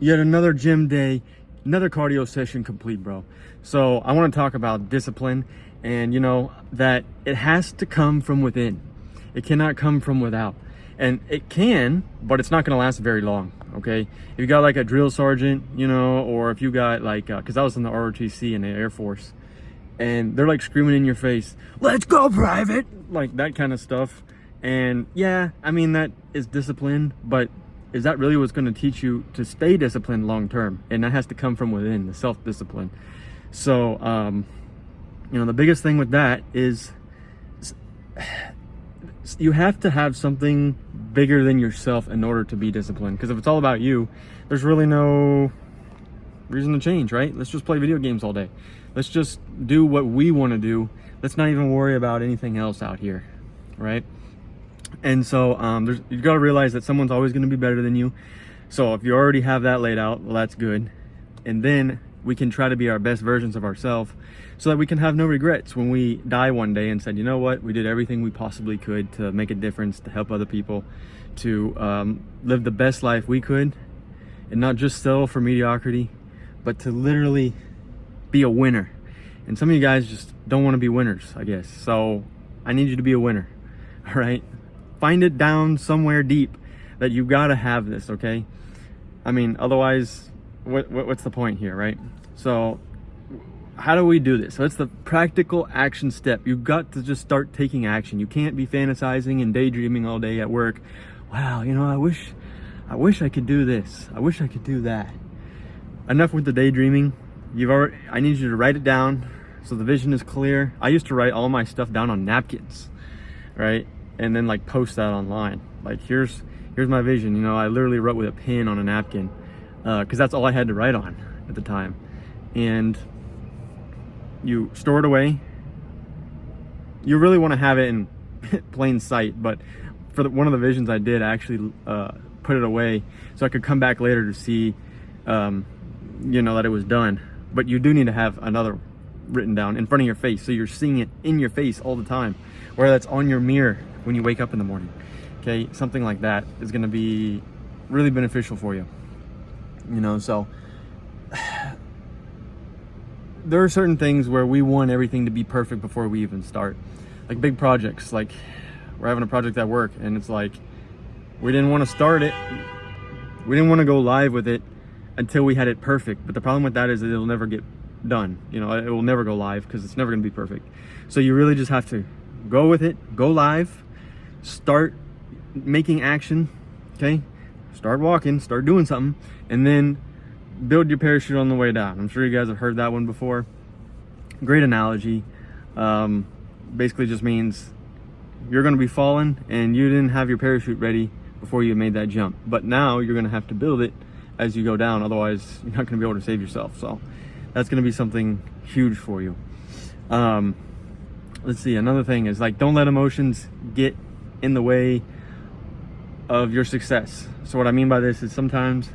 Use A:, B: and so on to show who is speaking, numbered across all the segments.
A: Yet another gym day, another cardio session complete, bro. So I want to talk about discipline, and that it has to come from within. It cannot come from without. And it can, but it's not going to last very long, okay? If you got like a drill sergeant, or if you got like, because I was in the ROTC in the Air Force, and they're like screaming in your face, "Let's go, private!" Like that kind of stuff. And yeah, I mean, that is discipline, but is that really what's going to teach you to stay disciplined long term? And that has to come from within, the self-discipline. So, the biggest thing with that is you have to have something bigger than yourself in order to be disciplined. Because if it's all about you, there's really no reason to change, right? Let's just play video games all day. Let's just do what we want to do. Let's not even worry about anything else out here, right? And so you've got to realize that someone's always going to be better than you. So if you already have that laid out, well, that's good. And then we can try to be our best versions of ourselves so that we can have no regrets when we die one day and said, you know what, we did everything we possibly could to make a difference, to help other people, to live the best life we could, and not just settle for mediocrity, but to literally be a winner. And some of you guys just don't want to be winners, I guess. So I need you to be a winner, all right? Find it down somewhere deep that you got to have this, okay? I mean, otherwise, what's the point here, right? So how do we do this? So it's the practical action step. You've got to just start taking action. You can't be fantasizing and daydreaming all day at work. Wow, I wish I could do this. I wish I could do that. Enough with the daydreaming. I need you to write it down so the vision is clear. I used to write all my stuff down on napkins, right? And then like post that online. Like here's my vision. I literally wrote with a pen on a napkin because that's all I had to write on at the time. And you store it away. You really want to have it in plain sight, but for one of the visions I did, I actually put it away so I could come back later to see that it was done. But you do need to have another written down in front of your face, so you're seeing it in your face all the time, whether that's on your mirror when you wake up in the morning. Okay, something like that is going to be really beneficial for you. So there are certain things where we want everything to be perfect before we even start, like big projects. Like we're having a project at work, and it's like we didn't want to start it, we didn't want to go live with it until we had it perfect. But the problem with that is that it'll never get done. It will never go live because it's never going to be perfect. So you really just have to go with it, go live, start making action, okay? Start walking, start doing something, and then build your parachute on the way down. I'm sure you guys have heard that one before. Great analogy. Basically just means you're going to be falling and you didn't have your parachute ready before you made that jump. But now you're going to have to build it as you go down. Otherwise, you're not going to be able to save yourself. So that's going to be something huge for you. Let's see. Another thing is like, don't let emotions get in the way of your success. So what I mean by this is sometimes,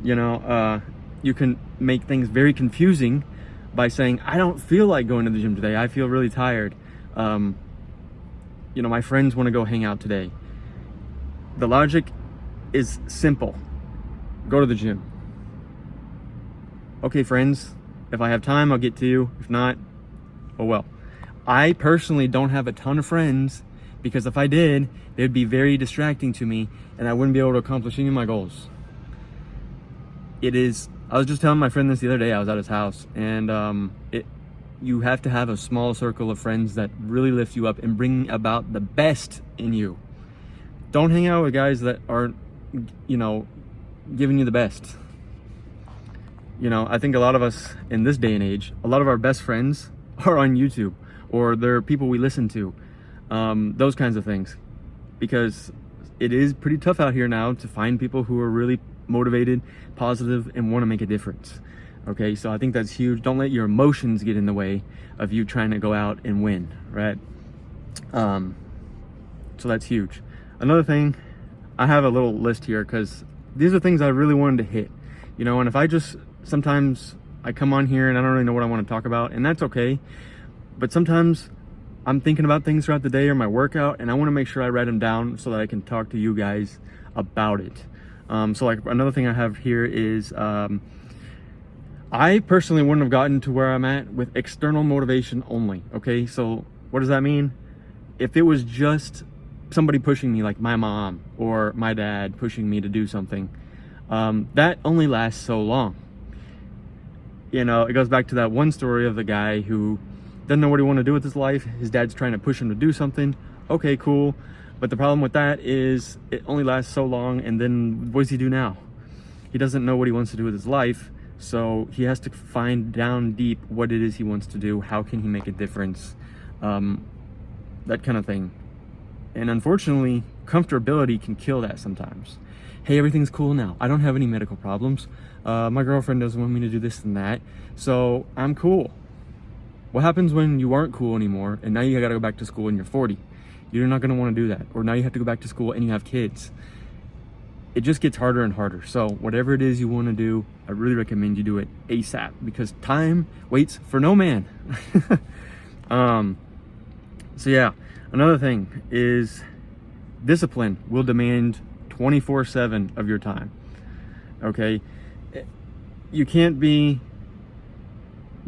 A: you can make things very confusing by saying, I don't feel like going to the gym today. I feel really tired. My friends want to go hang out today. The logic is simple. Go to the gym. Okay, friends, if I have time, I'll get to you. If not, oh well. I personally don't have a ton of friends because if I did, they'd be very distracting to me and I wouldn't be able to accomplish any of my goals. I was just telling my friend this the other day. I was at his house, and you have to have a small circle of friends that really lift you up and bring about the best in you. Don't hang out with guys that aren't, giving you the best. I think a lot of us in this day and age, a lot of our best friends are on YouTube, or they're people we listen to, those kinds of things, because it is pretty tough out here now to find people who are really motivated, positive, and want to make a difference. Okay, so I think that's huge. Don't let your emotions get in the way of you trying to go out and win, right? So that's huge. Another thing, I have a little list here because these are things I really wanted to hit, and if I just, sometimes I come on here and I don't really know what I want to talk about, and that's okay. But sometimes I'm thinking about things throughout the day or my workout, and I want to make sure I write them down so that I can talk to you guys about it. So like another thing I have here is I personally wouldn't have gotten to where I'm at with external motivation only. Okay, so what does that mean? If it was just somebody pushing me, like my mom or my dad pushing me to do something, that only lasts so long. You know, it goes back to that one story of the guy who doesn't know what he wants to do with his life. His dad's trying to push him to do something. Okay, cool. But the problem with that is it only lasts so long, and then what does he do now? He doesn't know what he wants to do with his life, so he has to find down deep what it is he wants to do. How can he make a difference? That kind of thing. And unfortunately, comfortability can kill that sometimes. Hey, everything's cool now. I don't have any medical problems. My girlfriend doesn't want me to do this and that, so I'm cool. What happens when you aren't cool anymore and now you gotta go back to school and you're 40? You're not gonna wanna do that. Or now you have to go back to school and you have kids. It just gets harder and harder. So whatever it is you wanna do, I really recommend you do it ASAP, because time waits for no man. So yeah, another thing is discipline will demand 24/7 of your time. Okay, you can't be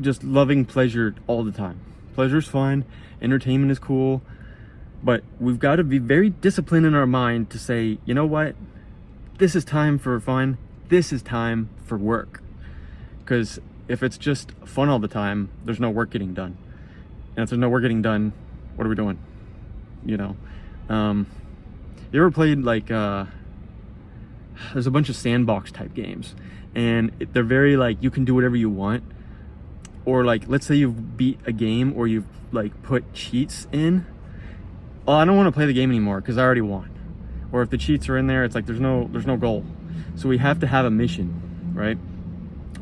A: just loving pleasure all the time. Pleasure's fun, entertainment is cool, but we've got to be very disciplined in our mind to say, you know what, this is time for fun, this is time for work. Because if it's just fun all the time, there's no work getting done. And if there's no work getting done, what are we doing? You know, you ever played like there's a bunch of sandbox type games, and they're very like, you can do whatever you want. Or like, let's say you've beat a game, or you've like put cheats in. Oh, I don't want to play the game anymore because I already won. Or if the cheats are in there, it's like there's no goal. So we have to have a mission, right?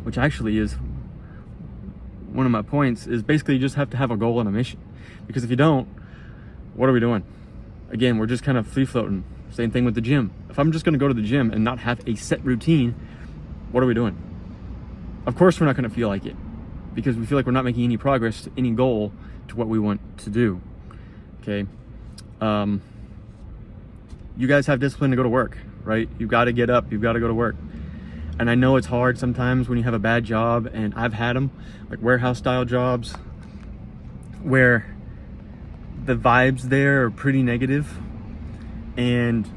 A: Which actually is one of my points, is basically you just have to have a goal and a mission. Because if you don't, what are we doing? Again, we're just kind of free floating. Same thing with the gym. If I'm just going to go to the gym and not have a set routine, what are we doing? Of course we're not going to feel like it, because we feel like we're not making any progress to any goal to what we want to do. Okay. You guys have discipline to go to work, right? You've got to get up, you've got to go to work. And I know it's hard sometimes when you have a bad job, and I've had them, like warehouse style jobs, where the vibes there are pretty negative, and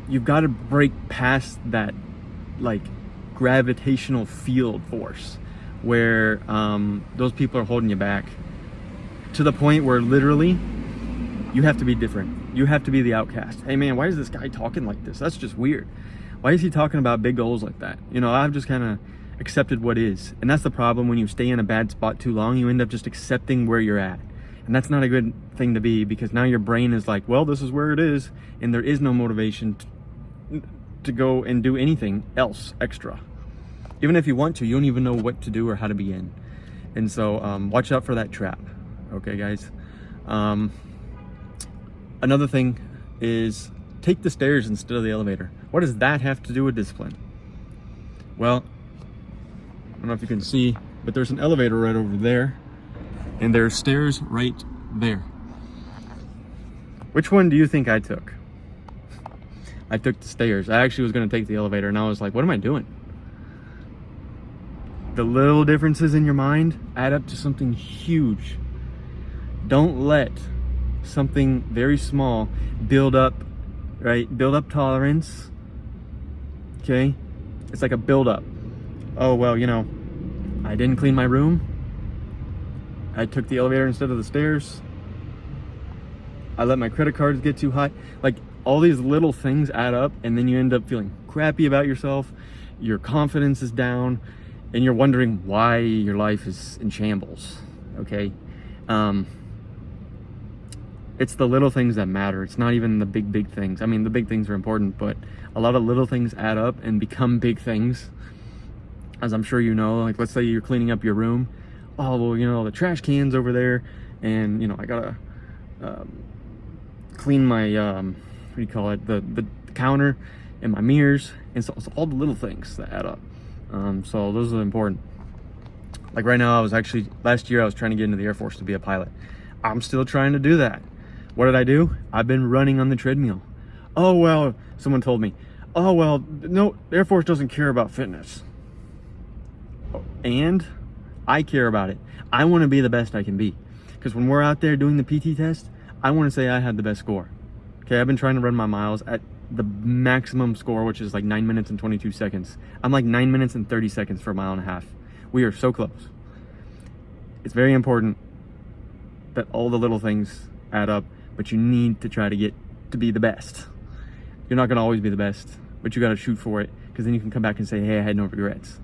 A: you've got to break past that like gravitational field force where those people are holding you back, to the point where literally you have to be different. You have to be the outcast. Hey man, why is this guy talking like this? That's just weird. Why is he talking about big goals like that? You know, I've just kind of accepted what is. And that's the problem. When you stay in a bad spot too long, you end up just accepting where you're at. And that's not a good thing to be, because now your brain is like, well, this is where it is, and there is no motivation to go and do anything else extra. Even if you want to, you don't even know what to do or how to begin. And so watch out for that trap. Okay, guys. Another thing is take the stairs instead of the elevator. What does that have to do with discipline? Well, I don't know if you can see, but there's an elevator right over there, and there's stairs right there. Which one do you think I took? I took the stairs. I actually was going to take the elevator, and I was like, what am I doing? The little differences in your mind add up to something huge. Don't let something very small build up, right? Build up tolerance. Okay? It's like a build up. Oh, well, you know, I didn't clean my room. I took the elevator instead of the stairs. I let my credit cards get too high. Like, all these little things add up, and then you end up feeling crappy about yourself. Your confidence is down, and you're wondering why your life is in shambles. Okay? It's the little things that matter. It's not even the big things. I mean, the big things are important, but a lot of little things add up and become big things. As I'm sure you know, like let's say you're cleaning up your room. Oh, well, you know, the trash can's over there, and, you know, I gotta clean my, what do you call it, the counter and my mirrors. And so it's all the little things that add up. So those are important. Like right now, last year I was trying to get into the Air Force to be a pilot. I'm still trying to do that. What did I do? I've been running on the treadmill. Oh, well, someone told me, oh, well, no, Air Force doesn't care about fitness. And I care about it. I want to be the best I can be. Because when we're out there doing the PT test, I want to say I had the best score. Okay, I've been trying to run my miles at the maximum score, which is like 9 minutes and 22 seconds. I'm like 9 minutes and 30 seconds for a mile and a half. We are so close. It's very important that all the little things add up, but you need to try to get to be the best. You're not going to always be the best, but you got to shoot for it, because then you can come back and say, hey, I had no regrets.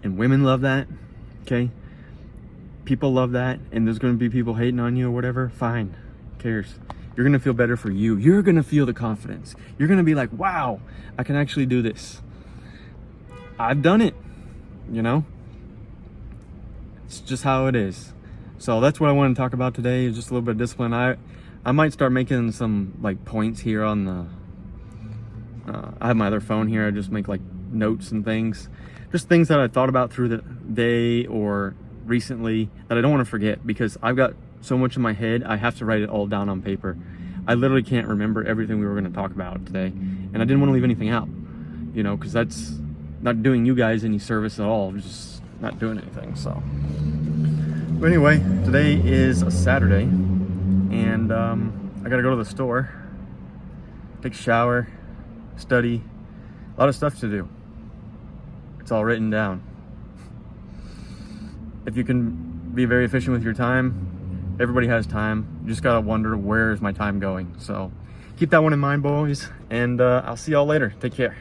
A: And women love that, okay? People love that, and there's going to be people hating on you or whatever. Fine, who cares? You're going to feel better for you. You're going to feel the confidence. You're going to be like, wow, I can actually do this. I've done it, you know? It's just how it is. So that's what I want to talk about today, is just a little bit of discipline. I might start making some like points here on the, I have my other phone here. I just make like notes and things. Just things that I thought about through the day or recently that I don't want to forget, because I've got so much in my head, I have to write it all down on paper. I literally can't remember everything we were going to talk about today. And I didn't want to leave anything out, you know, because that's not doing you guys any service at all. Just not doing anything, so. But anyway, today is a Saturday, and I gotta go to the store, take a shower, study, a lot of stuff to do. It's all written down. If you can be very efficient with your time, everybody has time. You just gotta wonder, where is my time going? So keep that one in mind, boys, and I'll see y'all later. Take care.